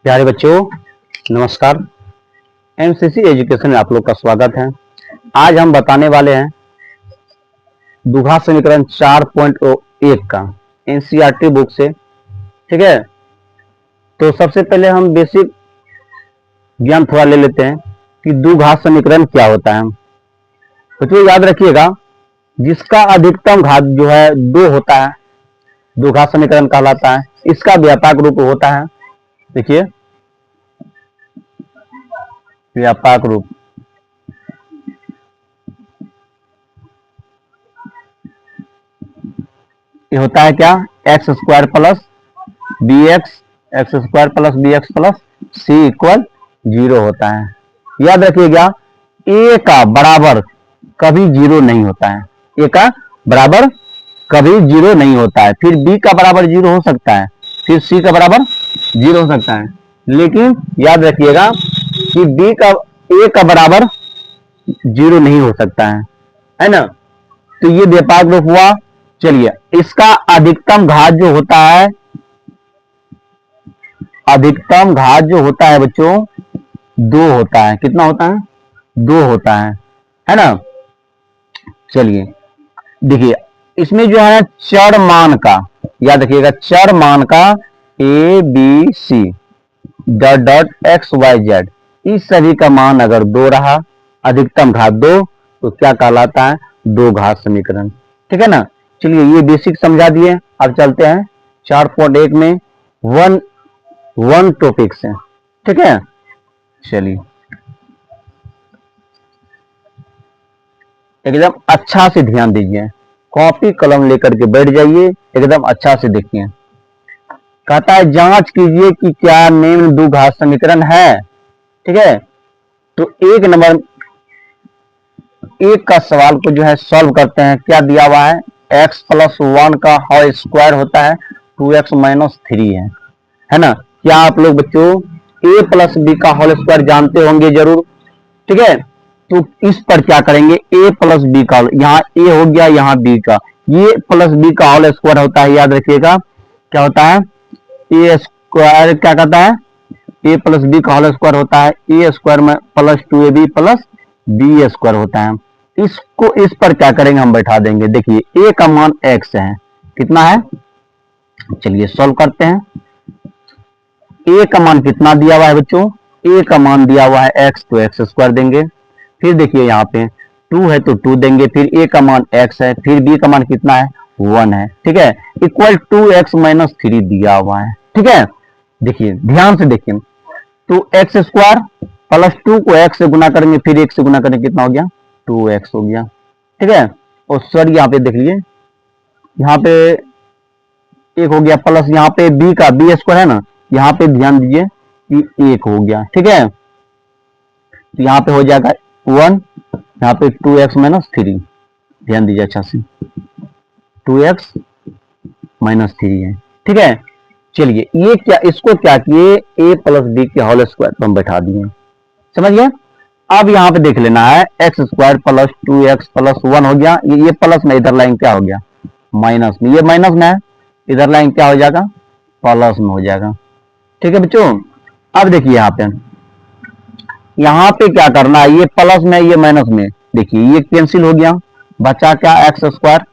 प्यारे बच्चों, नमस्कार। एमसीसी एजुकेशन में आप लोग का स्वागत है। आज हम बताने वाले हैं द्विघात समीकरण 4.1 का एनसीईआरटी बुक से। ठीक है, तो सबसे पहले हम बेसिक ज्ञान थोड़ा ले लेते हैं कि द्विघात समीकरण क्या होता है। बच्चों याद रखिएगा, जिसका अधिकतम घात जो है 2 होता है द्विघात समीकरण कहलाता है। इसका व्यापक रूप होता है, देखिए व्यापक रूप ये होता है क्या, x square plus b x, x square plus b x plus c equal 0 होता है। याद रखिएगा, ए का बराबर कभी 0 नहीं होता है। ए का बराबर कभी 0 नहीं होता है। फिर बी का बराबर 0 हो सकता है, फिर सी का बराबर 0 हो सकता है, लेकिन याद रखिएगा कि बी का ए का बराबर 0 नहीं हो सकता है ना। तो ये व्यापक रूप हुआ। चलिए, इसका अधिकतम घात जो होता है, अधिकतम घात जो होता है बच्चों 2 होता है। कितना होता है? 2 होता है ना। चलिए देखिए, इसमें जो है चर मान का, याद रखिएगा चर मान का A B C dot dot X Y Z, इस सभी का मान अगर 2 रहा, अधिकतम घात 2, तो क्या कहलाता है? दो घात समीकरण। ठीक है ना। चलिए ये बेसिक समझा दिए, अब चलते हैं 4.1 में वन टॉपिक से। ठीक है, चलिए एकदम अच्छा से ध्यान दीजिए, कॉपी कलम लेकर के बैठ जाइए, एकदम अच्छा से देखिए। कहता है जांच कीजिए कि क्या निम्न द्विघात समीकरण है। ठीक है, तो एक नंबर एक का सवाल को जो है सॉल्व करते हैं। क्या दिया हुआ है? x प्लस 1 का होल स्क्वायर होता है 2x माइनस 3 है ना। क्या आप लोग बच्चों a प्लस बी का होल स्क्वायर जानते होंगे जरूर। ठीक है, तो इस पर क्या करेंगे, a प्लस बी का, यहाँ a हो गया, यहाँ b का, ये प्लस बी का होल स्क्वायर होता है। याद रखिएगा क्या होता है, ए स्क्वायर क्या कहता है, ए प्लस बी का होल स्क्वायर होता है ए स्क्वायर में plus 2ab plus B square होता है। इसको इस पर क्या करेंगे, हम बैठा देंगे। देखिए ए का मान x है, कितना है, चलिए सॉल्व करते हैं। ए का मान कितना दिया हुआ है बच्चों, ए का मान दिया हुआ है x, तो एक्स स्क्वायर देंगे। फिर देखिए यहाँ पे 2 है तो 2 देंगे, फिर ए का मान x है, फिर बी का मान कितना है, 1 है। ठीक है, इक्वल 2x माइनस 3 दिया हुआ है। ठीक है, देखिए ध्यान से देखिए, तो एक्स स्क्वायर प्लस 2 को x से गुना करेंगे, फिर 1 से गुना करेंगे, कितना हो गया, 2x हो गया। ठीक है, और सर यहाँ पे देख लीजिए, यहाँ पे एक हो गया, प्लस यहाँ पे b का बी स्क्वायर है ना, यहाँ पे ध्यान दीजिए कि 1 हो गया। ठीक है, तो यहाँ पे हो जाएगा 1, यहाँ पे 2x माइनस 3, ध्यान दीजिए अच्छा से, 2x माइनस 3 है। ठीक है, चलिए ये क्या, इसको क्या किए, a प्लस बी के होल स्क्वायर पर हम बैठा दिए। समझ गए। अब यहाँ पे देख लेना है, x square plus 2x plus 1 हो गया, ये प्लस में, इधर लाइन क्या हो गया, माइनस में, ये माइनस में है, इधर लाइन क्या हो जाएगा, प्लस में हो जाएगा। ठीक है बच्चों, अब देखिए यहाँ पे क्या करना है, ये प्लस में ये माइनस में, देखिए ये कैंसिल हो गया, बचा क्या, एक्स स्क्वायर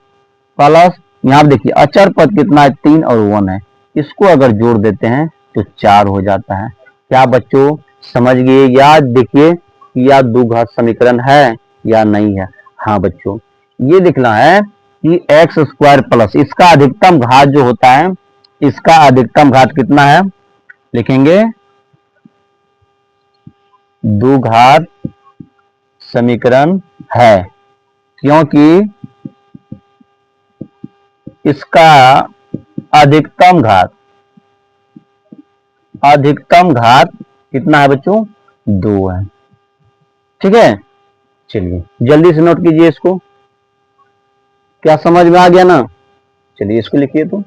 प्लस, यहाँ पे देखिए अचर पद कितना है, 3 और 1 है, इसको अगर जोड़ देते हैं तो 4 हो जाता है। क्या बच्चों समझ गए? या देखिए या द्विघात समीकरण है या नहीं है। हाँ बच्चों, ये लिखना है कि एक्स स्क्वायर प्लस इसका अधिकतम घात जो होता है, इसका अधिकतम घात कितना है, लिखेंगे द्विघात समीकरण है, क्योंकि इसका अधिकतम घात कितना है बच्चों, 2 है। ठीक है, चलिए जल्दी से नोट कीजिए इसको। क्या समझ में आ गया ना? चलिए इसको लिखिए। तो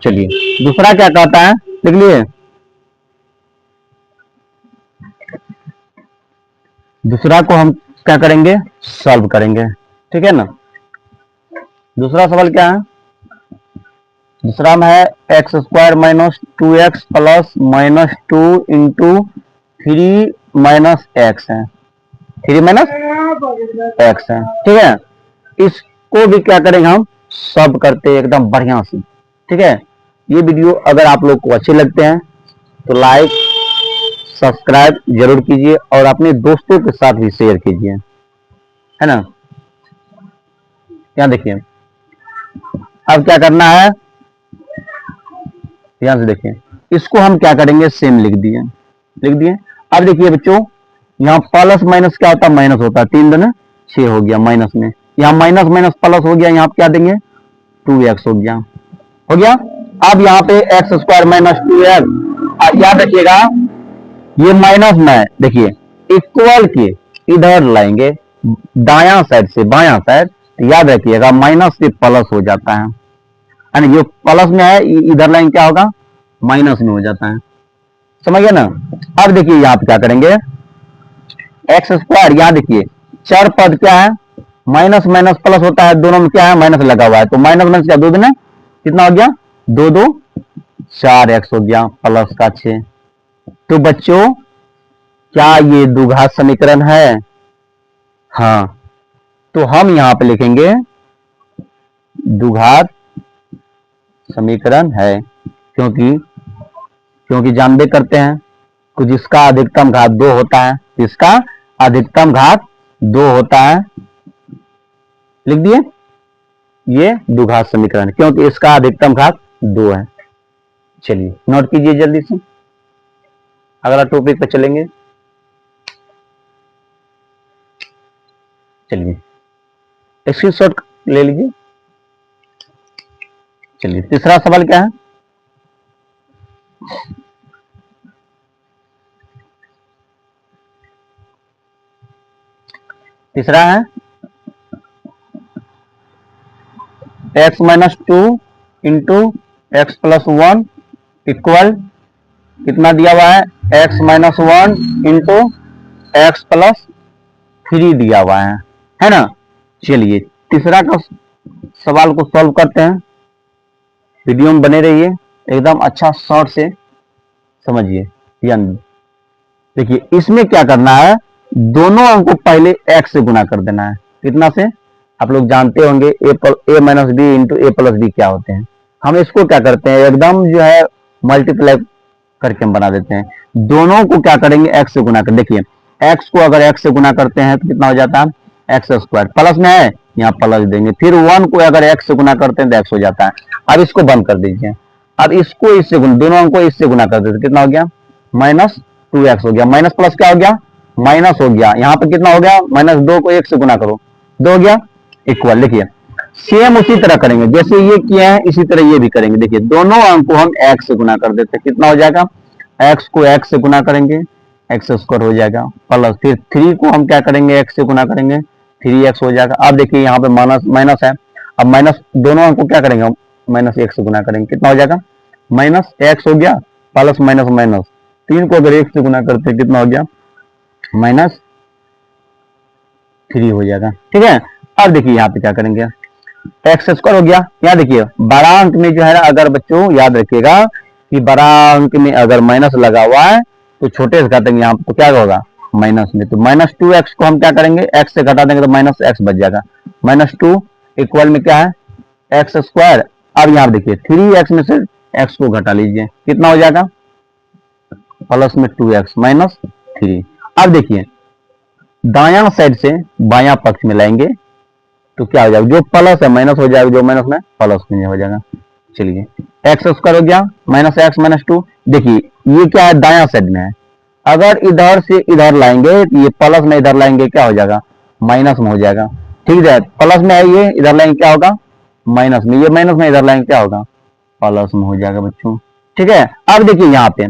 चलिए दूसरा क्या कहता है, लिख लिए। दूसरा को हम क्या करेंगे, सॉल्व करेंगे। ठीक है ना। दूसरा सवाल क्या है, दूसरा में है x square minus 2x plus minus 2 into 3 minus x है, 3 माइनस एक्स है। ठीक है, इसको भी क्या करेंगे हम सब करते हैं एकदम बढ़िया से। ठीक है, ये वीडियो अगर आप लोग को अच्छे लगते हैं तो लाइक सब्सक्राइब जरूर कीजिए और अपने दोस्तों के साथ भी शेयर कीजिए, है ना। यहाँ देखिए, अब क्या करना है, ध्यान से देखिए, इसको हम क्या करेंगे सेम लिख दिए। अब देखिए बच्चों, यहाँ प्लस माइनस क्या होता है, माइनस होता है, 3 दूनी 6 हो गया माइनस में, यहाँ माइनस माइनस प्लस हो गया, यहाँ क्या देंगे 2x हो गया। अब यहाँ पे एक्स स्क्वायर माइनस 2x, याद रखिएगा ये माइनस में देखिए इक्वल के इधर लाएंगे दायां साइड से बायां साइड, तो याद रखिएगा माइनस से प्लस हो जाता है, यानी जो प्लस में है इधर लाइन क्या होगा माइनस में हो जाता है, समझ गए ना। अब देखिए यहाँ पे क्या करेंगे, एक्स स्क्वायर, यहाँ देखिए चार पद क्या है, माइनस माइनस प्लस होता है, दोनों में क्या है माइनस लगा हुआ है, तो माइनस माइनस क्या 2 दिन कितना हो गया 2 2 4 एक्स हो गया प्लस का 6। तो बच्चों क्या ये द्विघात समीकरण है, हाँ, तो हम यहां पे लिखेंगे द्विघात समीकरण है, क्योंकि जानबे करते हैं कि जिसका अधिकतम घात 2 होता है, जिसका अधिकतम घात 2 होता है, लिख दिए ये द्विघात समीकरण, क्योंकि इसका अधिकतम घात 2 है। चलिए नोट कीजिए जल्दी से, अगला टॉपिक पे चलेंगे। चलिए स्क्रीनशॉट ले लीजिए। चलिए तीसरा सवाल क्या है, तीसरा है x minus 2 into x plus 1 equal कितना दिया हुआ है, x minus 1 into x plus 3 दिया हुआ है ना। चलिए तीसरा का सवाल को सॉल्व करते हैं, वीडियो में बने रहिए, एकदम अच्छा शॉर्ट से समझिए। देखिए इसमें क्या करना है, दोनों अंक को पहले x से गुना कर देना है, कितना से, आप लोग जानते होंगे a minus B into A plus B क्या होते हैं। हम इसको क्या करते हैं एकदम जो है मल्टीप्लाई करके हम बना देते हैं, दोनों को क्या करेंगे x से गुना कर, देखिए x को अगर x से गुना करते हैं तो कितना हो जाता है एक्स स्क्वायर, प्लस में है यहाँ प्लस देंगे, फिर 1 को अगर x से गुना करते हैं तो x हो जाता है। अब इसको बंद कर दीजिए, अब इसको इससे गुना, दोनों अंक को इससे गुना कर देते, कितना हो गया माइनस 2x हो गया, माइनस प्लस क्या हो गया माइनस हो गया, यहाँ पे कितना हो गया माइनस 2 को 1 से गुना करो 2 हो गया इक्वल। देखिए सेम उसी तरह करेंगे जैसे ये किया है, इसी तरह ये भी करेंगे। देखिए दोनों अंक को हम x से गुना कर देते हैं, कितना हो जाएगा x को x से गुना करेंगे एक्स स्क्वायर हो जाएगा, प्लस फिर 3 को हम क्या करेंगे x से गुना करेंगे 3x हो जाएगा। अब देखिए यहाँ पे माइनस माइनस है, अब माइनस दोनों अंक को क्या करेंगे हम माइनस 1 से गुना करेंगे, कितना हो जाएगा माइनस x हो गया, प्लस माइनस माइनस 3 को अगर 1 से गुना करते हैं कितना हो गया माइनस 3 हो जाएगा। ठीक है, अब देखिए यहाँ पे क्या करेंगे एक्स स्क्वायर हो गया, यहाँ देखिए बड़ा अंक में जो है ना, अगर बच्चों याद रखिएगा कि बड़ा अंक में अगर माइनस लगा हुआ है तो छोटे से घटाएंगे यहाँ तो क्या होगा माइनस में, तो माइनस 2x को हम क्या करेंगे x से घटा देंगे तो माइनस x बच जाएगा, माइनस 2 इक्वल में क्या है एक्स स्क्वायर। अब यहाँ देखिए 3x में से x को घटा लीजिए, कितना हो जाएगा प्लस में 2x माइनस 3। अब देखिए दायां साइड से बायां पक्ष में लाएंगे तो क्या हो जाएगा, जो प्लस है माइनस हो जाएगा, जो माइनस में प्लस में हो जाएगा। चलिए एक्स स्क्वायर हो गया माइनस एक्स माइनस 2, देखिए ये क्या है दायां साइड में है, अगर इधर से इधर लाएंगे तो ये प्लस में इधर लाएंगे क्या हो जाएगा माइनस में हो जाएगा। ठीक है, प्लस में है ये, इधर लाएंगे क्या होगा माइनस में, ये माइनस में इधर लाएंगे क्या होगा प्लस में हो जाएगा बच्चों। ठीक है, अब देखिए यहाँ पे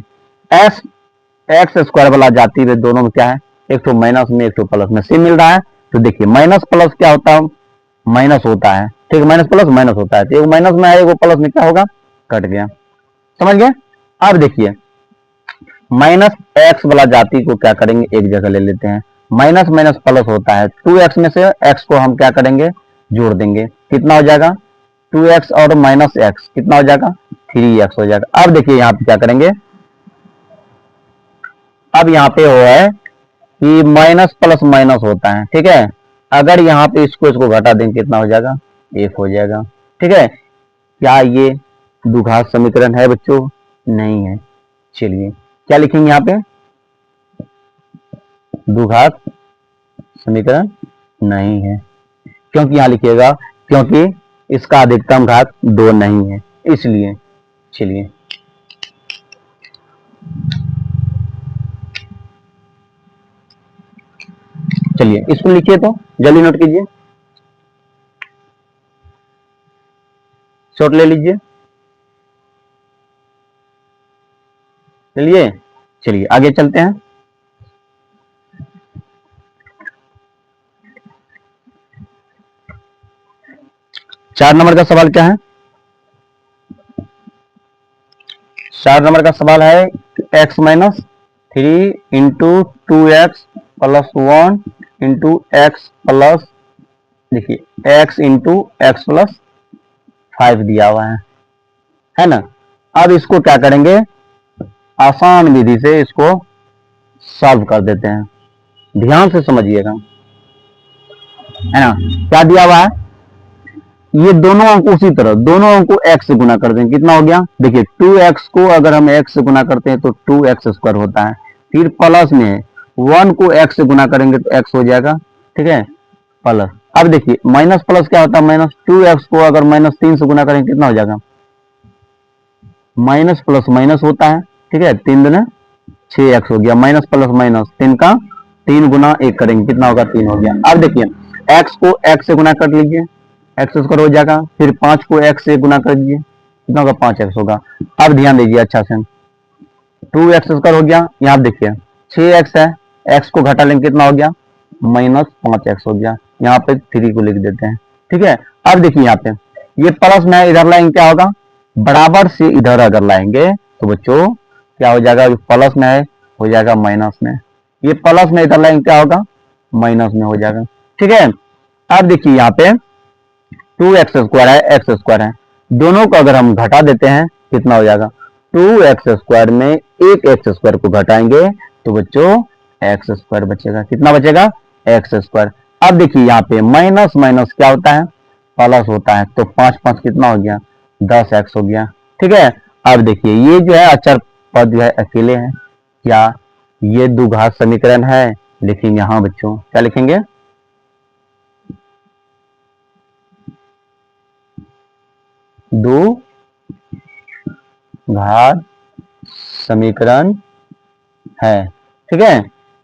एक्स स्क्वायर वाला जाती है, दोनों में क्या है एक तो माइनस में एक तो प्लस में सेम मिल रहा है, तो देखिए माइनस प्लस क्या होता है माइनस होता है, ठीक है, माइनस प्लस माइनस होता है, तो एक माइनस में है वो प्लस में क्या होगा कट गया, समझ गए। अब देखिए माइनस एक्स वाला जाति को क्या करेंगे एक जगह ले लेते हैं, माइनस माइनस प्लस होता है, 2x में से x को हम क्या करेंगे जोड़ देंगे, कितना हो जाएगा 2x और माइनस एक्स कितना हो जाएगा, 3x हो जाएगा। अब देखिए यहाँ पे क्या करेंगे, अब यहाँ पे हो है कि माइनस प्लस माइनस होता है, ठीक है। अगर यहाँ पे इसको घटा देंगे कितना हो जाएगा, 1 हो जाएगा, ठीक है। क्या ये द्विघात समीकरण है बच्चों, नहीं है। चलिए क्या लिखेंगे यहाँ पे, द्विघात समीकरण नहीं है। क्योंकि यहां लिखिएगा क्योंकि इसका अधिकतम घात 2 नहीं है, इसलिए। चलिए चलिए इसको लिखिए, तो जल्दी नोट कीजिए, शॉर्ट ले लीजिए। चलिए चलिए आगे चलते हैं। चार नंबर का सवाल क्या है, 4 नंबर का सवाल है x minus 3 into 2x plus 1 into x plus, देखिए x इंटू एक्स प्लस 5 दिया हुआ है ना। अब इसको क्या करेंगे, आसान विधि से इसको सॉल्व कर देते हैं, ध्यान से समझिएगा, है ना। क्या दिया हुआ है, ये दोनों अंक उसी तरह, दोनों अंक को x से गुना कर देंगे, कितना हो गया, देखिए 2x को अगर हम x से गुना करते हैं तो 2x स्क्वायर होता है, फिर प्लस में 1 को x से गुना करेंगे तो x हो जाएगा, ठीक है, प्लस। अब देखिए माइनस प्लस क्या होता है, माइनस 2x को अगर माइनस 3 से गुना करेंगे कितना हो जाएगा, माइनस प्लस माइनस होता है, ठीक है, 3 दूना 6x हो गया, माइनस प्लस माइनस 3 का 3 गुना 1 करेंगे कितना होगा, 3 हो गया। अब देखिए x को x से गुना कर लीजिए, एक्स स्क्वायर हो जाएगा, फिर 5 को x से गुना कर दीजिए कितना होगा, 5x होगा। अब ध्यान दीजिए अच्छा से, 2x स्क्वायर हो गया, यहाँ देखिए 6x है, x को घटा लेंगे कितना हो गया, माइनस 5x हो गया, यहाँ पे 3 को लिख देते हैं, ठीक है। अब देखिए यहाँ पे ये प्लस में इधर लाएंगे क्या होगा, बराबर से इधर अगर लाएंगे तो बच्चों क्या हो जाएगा, प्लस में है हो जाएगा माइनस में, ये प्लस में इधर लाएंगे क्या होगा, माइनस में हो जाएगा, ठीक है। अब देखिए यहाँ पे 2x स्क्वायर है, एक्स स्क्वायर है, दोनों को अगर हम घटा देते हैं कितना हो जाएगा, 2x स्क्वायर में एक एक्स स्क्वायर को घटाएंगे तो बच्चों एक्स स्क्वायर बचेगा, कितना बचेगा, एक्स स्क्वायर। अब देखिए यहाँ पे माइनस माइनस क्या होता है, प्लस होता है, तो 5 5 कितना हो गया, 10x हो गया, ठीक है। अब देखिए ये जो है अचर पद जो है अकेले हैं, क्या ये द्विघात समीकरण है, लिखेंगे हाँ बच्चों, क्या लिखेंगे, द्विघात समीकरण है, ठीक है,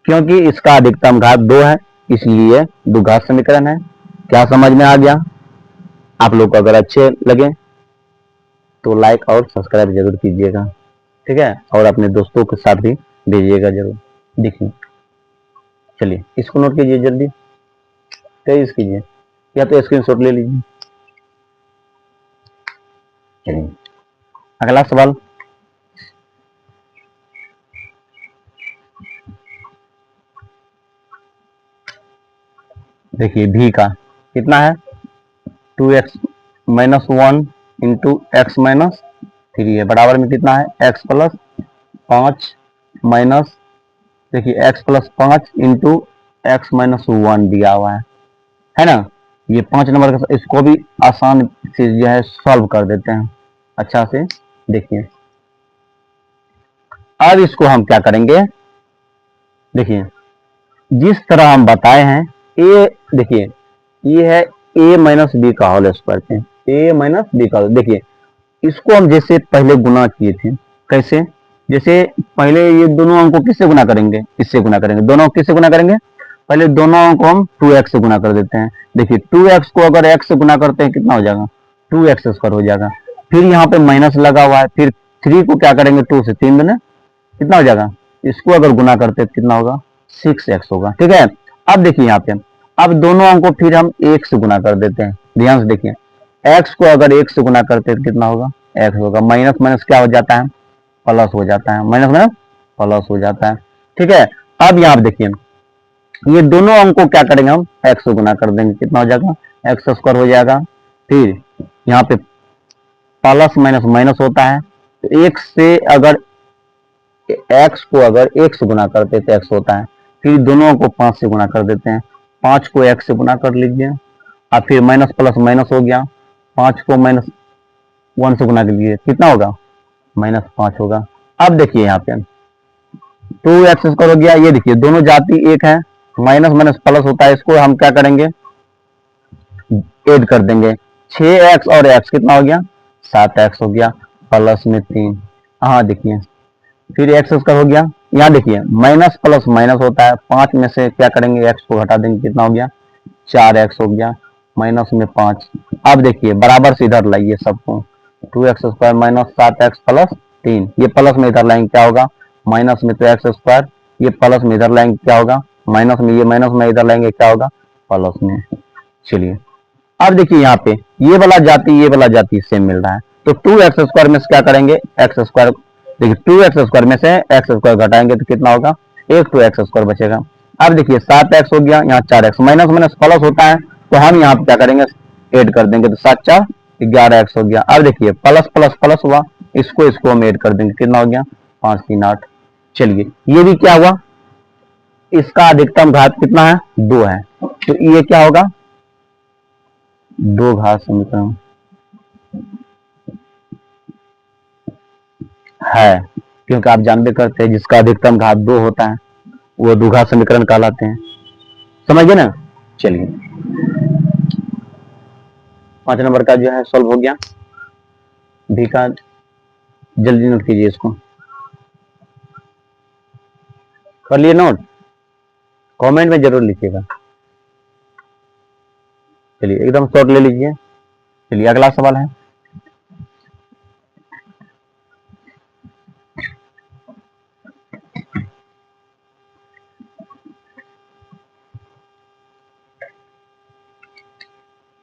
क्योंकि इसका अधिकतम घात 2 है इसलिए द्विघात समीकरण है। क्या समझ में आ गया, आप लोग को अगर अच्छे लगे तो लाइक और सब्सक्राइब जरूर कीजिएगा, ठीक है, और अपने दोस्तों के साथ भी भेजिएगा जरूर। देखिए चलिए इसको नोट कीजिए जल्दी, तेज कीजिए या तो स्क्रीनशॉट ले लीजिए। चलिए अगला सवाल, देखिए भी का कितना है, 2x minus 1 into x minus 3 है, बराबर में कितना है, x प्लस 5 माइनस, देखिए x plus 5 into x minus 1 दिया हुआ है ना। ये 5 नंबर का, इसको भी आसान से जो है सॉल्व कर देते हैं अच्छा से, देखिए अब इसको हम क्या करेंगे, देखिए जिस तरह हम बताए हैं, ए देखिए ये है a माइनस बी का होल स्क्वायर थे, a माइनस बी का, देखिए इसको हम जैसे पहले गुना किए थे, कैसे, जैसे पहले ये दोनों अंक को किससे गुना करेंगे, इससे गुना करेंगे, दोनों किससे गुना करेंगे, पहले दोनों अंक को हम 2x से गुना कर देते हैं, देखिए 2x को अगर x से गुना करते हैं कितना हो जाएगा, 2x स्क्वायर हो जाएगा, फिर यहाँ पे माइनस लगा हुआ है, फिर 3 को क्या करेंगे, 2 से 3 देना कितना हो जाएगा, इसको अगर गुना करते हैं कितना होगा, 6x होगा, ठीक है। अब देखिए यहाँ पे अब दोनों अंक को फिर हम 1 से गुना कर देते हैं, ध्यान से देखिए x को अगर 1 से गुना करते हैं तो कितना होगा, x होगा, माइनस माइनस क्या हो जाता है, प्लस हो जाता है, माइनस माइनस प्लस हो जाता है, ठीक है। अब यहाँ देखिए ये दोनों अंक को क्या करेंगे हम x से गुना कर देंगे, कितना हो जाएगा, एक्स स्क्वायर हो जाएगा, फिर यहाँ पे प्लस माइनस माइनस होता है, तो एक से अगर एक्स को अगर एक से गुना करते तो एक्स होता है, फिर दोनों को 5 से गुना कर देते हैं, 5 को एक्स से गुना कर लीजिए, और फिर माइनस प्लस माइनस हो गया, 5 को माइनस 1 से गुना कर लीजिए, कितना होगा, -5 होगा। अब देखिए यहाँ पे 2x² हो गया, ये देखिए दोनों जाति एक है, माइनस माइनस प्लस होता है, इसको हम क्या करेंगे, ऐड कर देंगे, 6x और x कितना हो गया, 7x हो गया, प्लस में 3, हाँ देखिए, फिर x² हो गया, यहाँ देखिए माइनस प्लस माइनस होता है, 5 में से क्या करेंगे, x को घटा देंगे, कितना हो गया, 4x हो गया, माइनस में 5। अब देखिए बराबर से इधर लाइए सबको, 2x² माइनस 7x प्लस 3, ये प्लस में इधर लाएंगे क्या होगा, माइनस में, तो x², ये प्लस में इधर लाएंगे क्या होगा, माइनस में, ये माइनस में इधर लाएंगे क्या होगा, प्लस में। चलिए अब देखिए यहाँ पे ये वाला जाति सेम मिल रहा है, तो 2x² में से क्या करेंगे, x², देखिए 2x² में से x² घटाएंगे तो कितना होगा, एक 2x² बचेगा। अब देखिए 7x हो गया, यहाँ 4x, माइनस माइनस प्लस होता है, तो हम यहाँ पे क्या करेंगे, ऐड कर देंगे, तो 7 4 11x हो गया। अब देखिए प्लस प्लस प्लस हुआ, इसको हम ऐड कर देंगे, कितना हो गया, 5 3 8। चलिए ये भी क्या हुआ, इसका अधिकतम घात कितना है, 2 है, तो ये क्या होगा, 2 घात समीकरण है, क्योंकि आप जानते करते हैं जिसका अधिकतम घात 2 होता है वो द्विघात समीकरण कहलाते हैं, समझ गए ना। चलिए 5 नंबर का जो है सॉल्व हो गया, भी का जल्दी नोट कीजिए, इसको कर लिए नोट, कमेंट में जरूर लिखिएगा। चलिए एकदम शॉर्ट ले लीजिए। चलिए अगला सवाल है,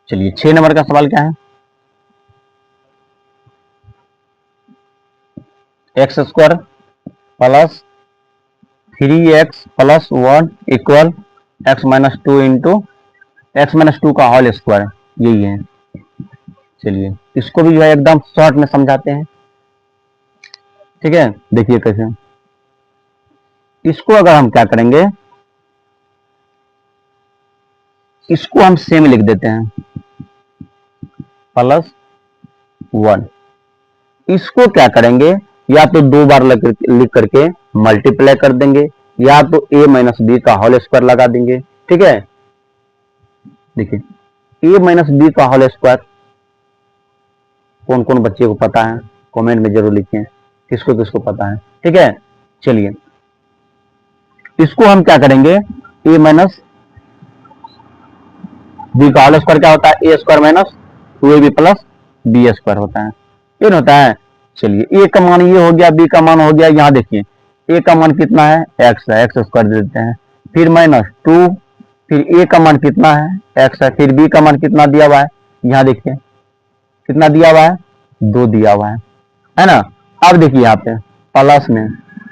चलिए 6 नंबर का सवाल क्या है, x² plus 3x plus 1 equal x-2 into x-2 का होल स्क्वायर, यही है। चलिए इसको भी जो है एकदम शॉर्ट में समझाते हैं, ठीक है, देखिए कैसे, इसको अगर हम क्या करेंगे, इसको हम सेम लिख देते हैं, +1, इसको क्या करेंगे, या तो 2 बार लिख करके मल्टीप्लाई कर देंगे, या तो a-b का होल स्क्वायर लगा देंगे, ठीक है। देखिए a-b का होल स्क्वायर कौन कौन बच्चे को पता है, कमेंट में जरूर लिखें, किसको किसको पता है, ठीक है। चलिए इसको हम क्या करेंगे, a-b का होल स्क्वायर क्या होता है, a² minus 2ab plus b² होता है, ये होता है। चलिए ए का मान ये हो गया, बी का मान हो गया, यहाँ देखिए ए का मान कितना है, एक्स है, x² दे देते हैं, फिर -2, फिर ए का मान कितना है, एक्स है, फिर बी का मान कितना दिया हुआ है, यहाँ देखिए कितना दिया हुआ है, 2 दिया हुआ है ना। अब देखिए यहाँ पे प्लस में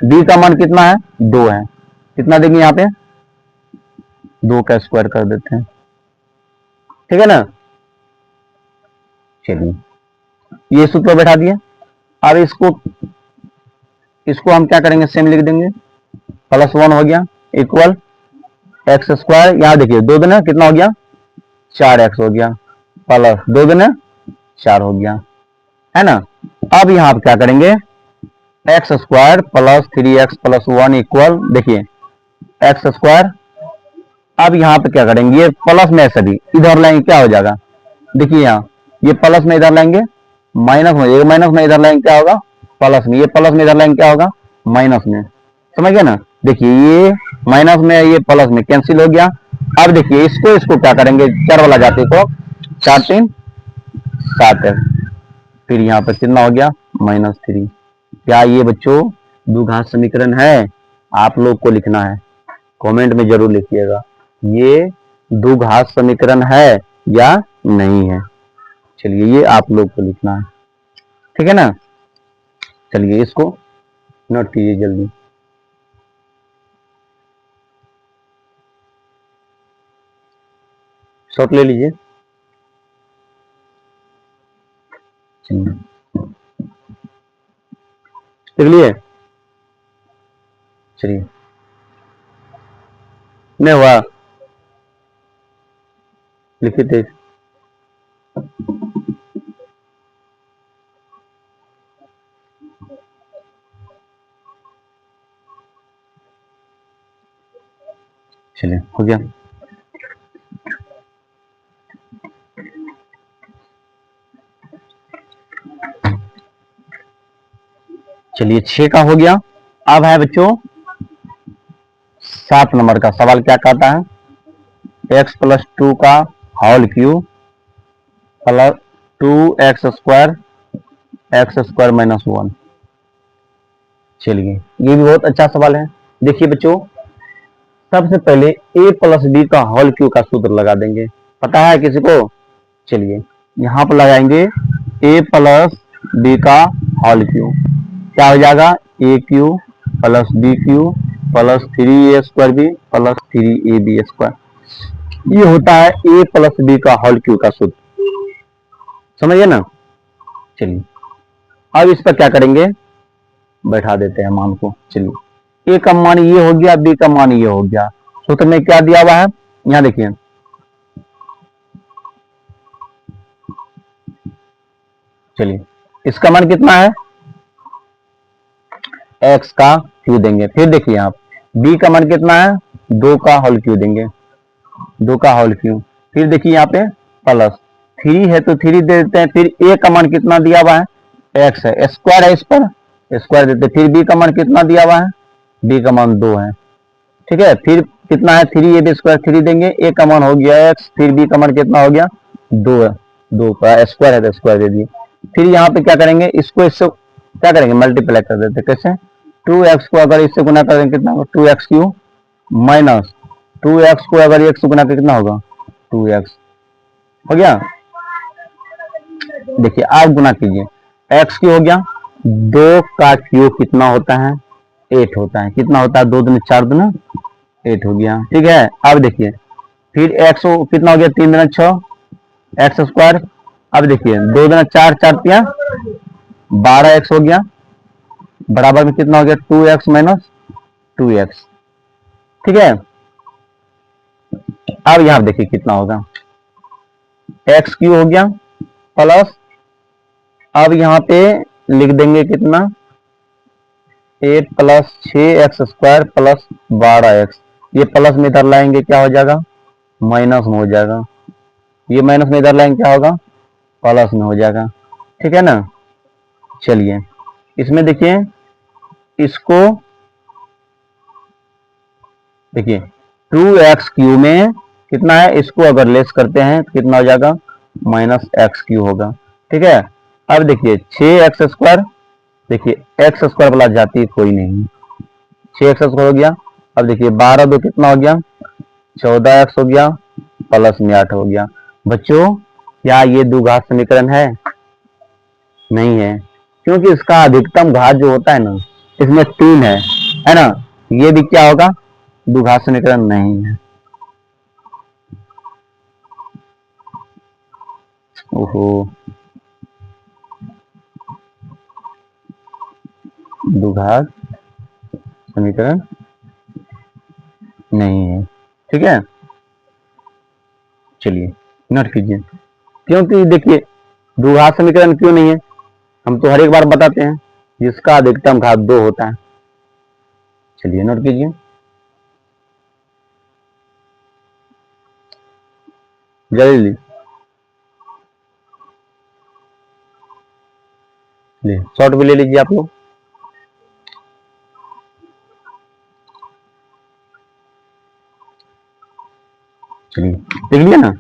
बी का मान कितना है, 2 है, कितना देंगे यहाँ पे, 2 का स्क्वायर कर देते हैं, ठीक है ना। चलिए ये सूत्र बैठा दिया, अब इसको हम क्या करेंगे, सेम लिख देंगे, +1 हो गया इक्वल x², यहाँ देखिए 2 दूना कितना हो गया, 4x हो गया, प्लस 2 दूना 4 हो गया, है ना। अब यहाँ आप क्या करेंगे, x² plus 3x plus 1 equal, देखिए x², अब यहाँ पे क्या करेंगे, ये प्लस में सभी इधर लाएंगे, क्या हो जाएगा, देखिए यहाँ ये प्लस में इधर लाएंगे माइनस में, ये माइनस में इधर लाएंगे क्या होगा, प्लस में, ये प्लस में इधर लाएंगे क्या होगा, माइनस में, समझ गए ना। देखिए ये माइनस में, ये प्लस में कैंसिल हो गया। अब देखिए इसको क्या करेंगे, 4 वाला जाति को, 4 3 7 है, फिर यहाँ पर कितना हो गया, -3। क्या ये बच्चों द्विघात समीकरण है, आप लोग को लिखना है, कमेंट में जरूर लिखिएगा, ये द्विघात समीकरण है या नहीं है। चलिए ये आप लोग को लिखना है, ठीक है ना। चलिए इसको नोट कीजिए जल्दी, शॉर्ट ले लीजिए। चलिए देख लिए, चलिए नहीं हुआ, लिखिए तेज। चलिए हो गया। चलिए 6 का हो गया। अब है बच्चों 7 नंबर का सवाल, क्या कहता है, x+2 का whole cube plus 2x² x² - 1। चलिए ये भी बहुत अच्छा सवाल है। देखिए बच्चों, सबसे पहले a+b का होल क्यूब का सूत्र लगा देंगे, पता है किसी को? चलिए यहां पर लगाएंगे a+b का होल क्यूब, क्या हो जाएगा, a³ + b³ + 3a² plus 3ab²। ये होता है a+b का होल क्यूब का सूत्र, समझिए ना। चलिए अब इस पर क्या करेंगे, बैठा देते हैं मान को। चलिए a का मान ये हो गया, b का मान ये हो गया। सूत्र में क्या दिया हुआ है, यहां देखिए, चलिए इसका मान कितना है, x का क्यू देंगे। फिर देखिए आप b का मान कितना है, 2 का होल क्यू देंगे, 2 का होल क्यू। फिर देखिए यहाँ पे प्लस 3 है तो 3 दे देते हैं। फिर a का मान कितना दिया हुआ है, x है, स्क्वायर है, इस पर स्क्वायर देते हैं। फिर b का मान कितना दिया हुआ है, b का मान 2 है, ठीक है। फिर कितना है, 3ab² 3 देंगे, a का मान हो गया x, फिर b का मान कितना हो गया, 2 है, 2 का स्क्वायर है तो स्क्वायर दे दिए। फिर यहाँ पे क्या करेंगे, इसको इससे क्या करेंगे, मल्टीप्लाई कर देते, कैसे, 2x को अगर इससे गुना कर देंगे कितना होगा, 2x³ माइनस 2x को अगर एक से गुना कर कितना होगा, 2x हो गया। देखिए आप गुना कीजिए, x³ हो गया, 2 का क्यूब कितना होता है, 8 होता है। कितना होता है, 2 दूनी 4 दूना 8 हो गया, ठीक है। अब देखिए फिर x कितना हो गया, 3 दूना 6 x²। अब देखिए 2 दूना 4 4 तिया 12x हो गया, बराबर में कितना हो गया, 2x - 2x, ठीक है। अब यहां देखिए कितना होगा, x³ हो गया प्लस, अब यहां पे लिख देंगे कितना, 8 + 6x² प्लस 12x। ये प्लस में इधर लाएंगे क्या हो जाएगा, माइनस में हो जाएगा। ये माइनस में इधर लाएंगे क्या होगा, प्लस में हो जाएगा, ठीक है ना। चलिए इसमें देखिए, इसको देखिए 2x³ में कितना है, इसको अगर लेस करते हैं तो कितना हो जाएगा, -x³ होगा, ठीक है। अब देखिए 6x², देखिए x² प्लस जाती है कोई नहीं, 6x² हो गया। अब देखिए 12 2 कितना हो गया, 14x हो गया, प्लस में 8 हो गया। बच्चों क्या ये द्विघात समीकरण है, नहीं है, क्योंकि इसका अधिकतम घात जो होता है ना, इसमें 3 है ना। ये भी क्या होगा, द्विघात समीकरण नहीं है। ओहो, द्विघात समीकरण नहीं है, ठीक है। चलिए नोट कीजिए, क्योंकि देखिए द्विघात समीकरण क्यों नहीं है, हम तो हर एक बार बताते हैं, जिसका अधिकतम घात 2 होता है। चलिए नोट कीजिए, जल्दी शॉर्ट भी ले लीजिए आप लोग। चलिए देख लिया ना।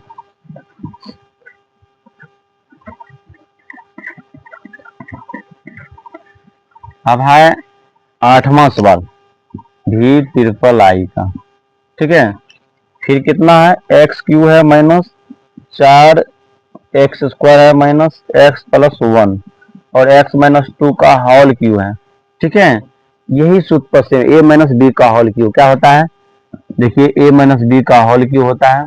अब है 8वां सवाल V∼I का, ठीक है। फिर कितना है, x³ है -4x² है -x + 1 और x - 2 का होल क्यू है, ठीक है। यही सूत्र से a - b का होल क्यू क्या होता है, देखिए a - b का होल क्यू होता है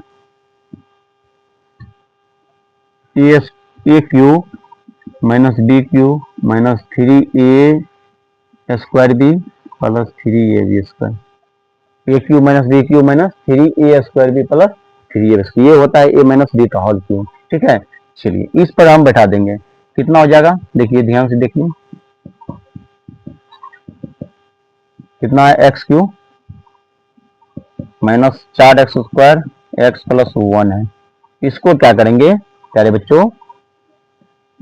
a³ minus b cube minus 3a² b plus 3ab²। A cube minus b cube minus 3a² b plus 3ab²। ये होता है a माइनस बी का होल क्यूब। ठीक है, चलिए इस पर हम बैठा देंगे। कितना हो जाएगा, देखिए ध्यान से देखिए, कितना है x Q minus 4x² x plus 1 है। इसको क्या करेंगे प्यारे बच्चों,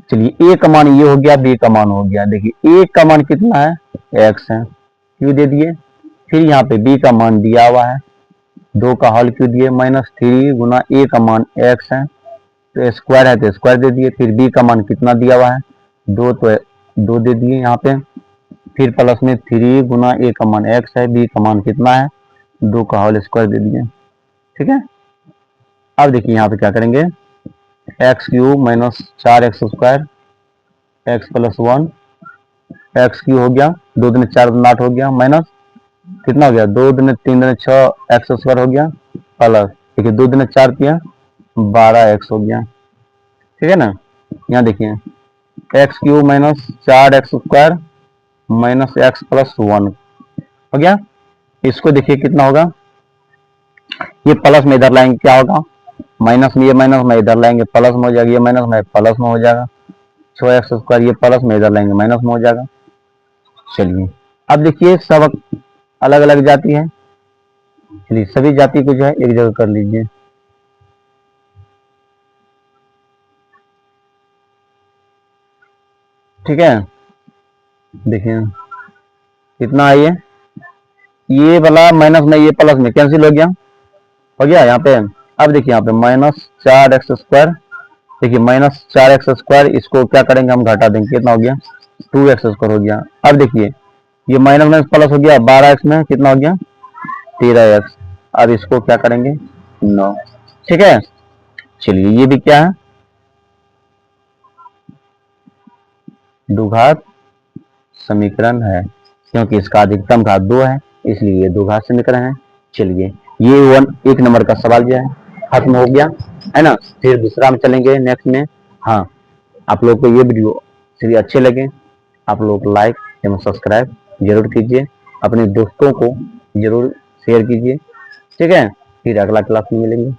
चलिए ए का मान ये हो गया, बी का मान हो गया। देखिए ए का मान कितना है, एक्स है, क्यू दे दिए। फिर यहाँ पे बी का मान दिया हुआ है, 2 का होल क्यू दिए, माइनस 3 गुना ए का मान एक्स है तो स्क्वायर है तो स्क्वायर दे दिए। फिर बी का मान कितना दिया हुआ है, 2 तो 2 दे दिए यहाँ पे। फिर प्लस में 3 गुना ए का मान एक्स है, बी का मान कितना है, 2 का होल स्क्वायर दे दिए। ठीक है, अब देखिए यहाँ पे क्या करेंगे, x cube minus 4x² x plus 1 x Q हो गया, 2 दूनी 4 दूनी 8 हो गया, माइनस कितना हो गया, 2 दूनी 3 दूनी 6 x² हो गया, प्लस देखिए 2 दूनी 4 किया 12x हो गया। ठीक है ना, यहाँ देखिए x Q minus 4x² minus x plus 1 हो गया। इसको देखिए कितना होगा, ये प्लस में इधर लाएंगे क्या होगा, माइनस में, ये माइनस में इधर लाएंगे प्लस में हो जाएगा, ये माइनस में प्लस में हो जाएगा, 6x², ये प्लस में इधर लाएंगे माइनस में हो जाएगा। चलिए अब देखिए सब अलग अलग जाती है, चलिए सभी जाति को जो है एक जगह कर लीजिए। ठीक है, देखिए कितना है ये वाला माइनस में ये प्लस में कैंसिल हो गया यहाँ पे। अब देखिए यहाँ पे माइनस 4x², देखिए माइनस 4x², इसको क्या करेंगे हम घटा देंगे, कितना हो गया 2x² हो गया। अब देखिए ये माइनस माइनस प्लस हो गया, 12x में कितना हो गया 13x। अब इसको क्या करेंगे 9। ठीक है, चलिए ये भी क्या है, द्विघात समीकरण है, क्योंकि इसका अधिकतम घात 2 है इसलिए ये द्विघात समीकरण है। चलिए ये 1 नंबर का सवाल जो है खत्म हो गया है ना। फिर दूसरा में चलेंगे नेक्स्ट में। हाँ, आप लोग को ये वीडियो चलिए अच्छे लगे, आप लोग लाइक एवं सब्सक्राइब जरूर कीजिए, अपने दोस्तों को जरूर शेयर कीजिए। ठीक है, फिर अगला क्लास में मिलेंगे।